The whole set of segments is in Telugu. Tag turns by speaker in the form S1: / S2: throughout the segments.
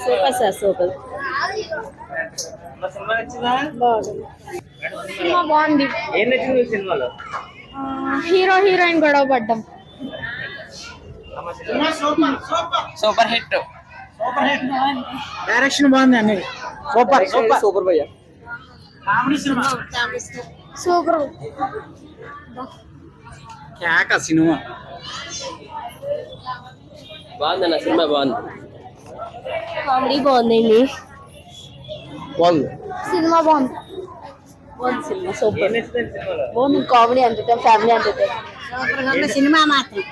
S1: Super sir super.
S2: సినిమా బాగుంది.
S3: ఏం నచ్చింది సినిమాలో?
S2: హీరో హీరోయిన్ గొడవ పడ్డం.
S3: Super hit.
S1: డైరెక్షన్ బాగుంది అన్ని. సూపర్ సూపర్
S3: సూపర్ భయ్య.
S2: సూపర్.
S1: కేక సినిమా
S3: బాగుందన్న సినిమా బాగుంది.
S2: కామెడీ బాగుందండి.
S1: బాగుంది
S2: సినిమా బాగుంది.
S1: బాగుంది సినిమా సూపర్.
S3: ఏం నచ్చింది సినిమాలో?
S1: బాగుంది comedy entertain family entertain.
S4: Cinema మాత్రం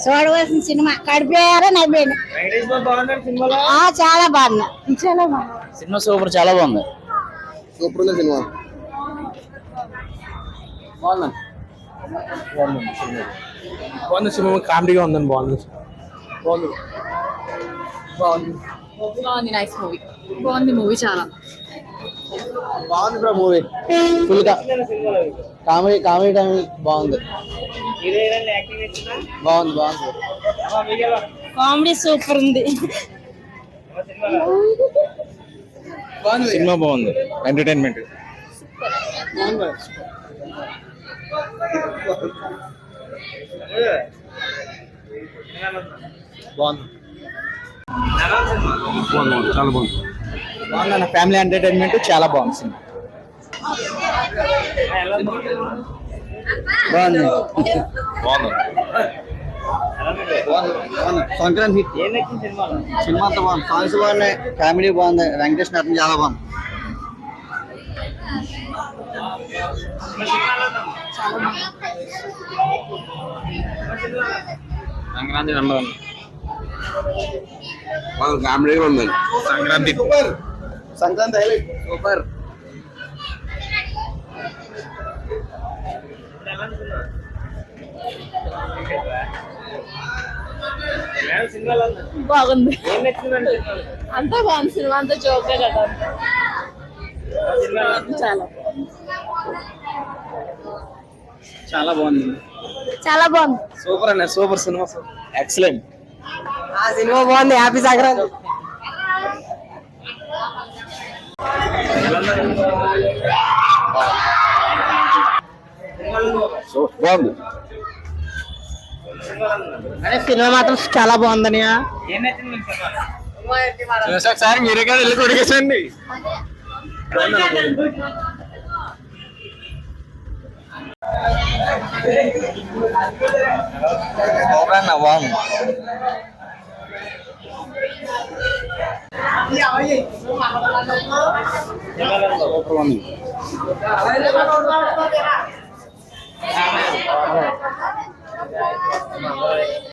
S4: చూడవలసిన సినిమా కడిపోయారా నవ్వేను.
S3: వెంకటేష్ బాబు బాగున్నాడు సినిమాలో.
S4: చాలా బాగున్నా. చాలా బాగున్నా.
S1: సినిమా సూపర్ చాలా బాగుంది.
S3: సూపర్ ఉంది సినిమా.
S1: బాగుంది
S5: బాగుంది సినిమా, కామెడీగా ఉందండి. బాగుంది
S1: బాగుంది బాగుంది బాగుంది. Nice movie. బాగుంది మూవీ చాలా
S5: బాగుంది బ్రో మూవీ. ఫుల్
S3: సినిమాలో
S5: కామెడీ కామెడీ టైం బాగుంది.
S3: హీరో హీరోయిన్ యాక్టింగ్ నచ్చిందా?
S5: బాగుంది బాగుంది.
S1: కామెడీ సూపర్ ఉంది.
S5: సినిమా బాగుంది, ఎంటర్టైన్మెంట్. బాగుంది చాలా బాగుంది. బాగుంది ఫ్యామిలీ ఎంటర్టైన్మెంట్ చాలా బాగుంది సినిమా. బాగుంది బాగుంది. సంక్రాంతి హిట్.
S3: ఏం నచ్చింది సినిమాలో?
S5: సినిమా అంతా బాగుంది, సాంగ్స్ బాగున్నాయి, కామెడీ బాగుంది, వెంకటేష్ నటన చాలా బాగుంది. సంక్రాంతి నెంబర్ 1 కామెడీగా ఉంది. Sankranti super. Sankranti highlight super.
S1: బాగుంది.
S3: ఏం నచ్చిందండి సినిమాలో?
S1: అంతా బాగుంది సినిమా అంతా జోక్గా కదా. చాలా
S5: చాలా బాగుంది.
S2: చాలా బాగుంది.
S5: సూపర్ అన్న, సూపర్ సినిమా, ఎక్సలెంట్.
S1: ఆ సినిమా బాగుంది. హ్యాపీ సంక్రాంతి.
S5: బాగుంది.
S1: అదే సినిమా మాత్రం చాలా బాగుందని.
S3: ఏం నచ్చింది సినిమాలో?
S5: ఒకసారి మీరే కానీ వెళ్ళి కొడిగేసండి. బాగుంది.
S3: సినిమాలో
S5: సూపర్ ఉంది.